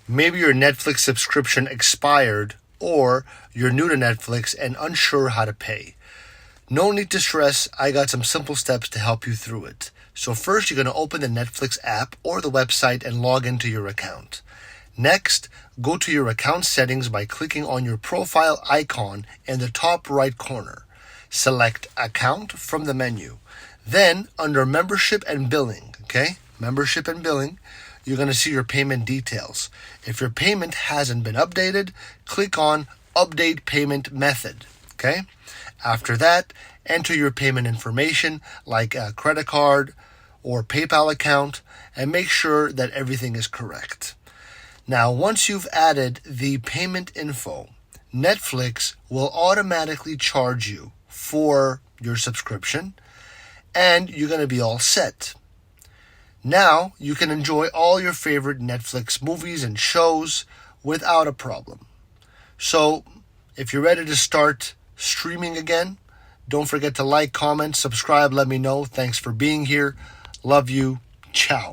Maybe your Netflix subscription expired, or you're new to Netflix and unsure how to pay. No need to stress, I got some simple steps to help you through it. So first, you're going to open the Netflix app or the website and log into your account. Next, go to your account settings by clicking on your profile icon in the top right corner. Select Account from the menu. Then, under Membership and Billing, Membership and Billing, you're going to see your payment details. If your payment hasn't been updated, click on Update Payment Method, After that, enter your payment information like a credit card or PayPal account and make sure that everything is correct. Now, once you've added the payment info, Netflix will automatically charge you for your subscription and you're going to be all set. Now, you can enjoy all your favorite Netflix movies and shows without a problem. So, if you're ready to start streaming again, don't forget to like, comment, subscribe, let me know. Thanks for being here. Love you. Ciao.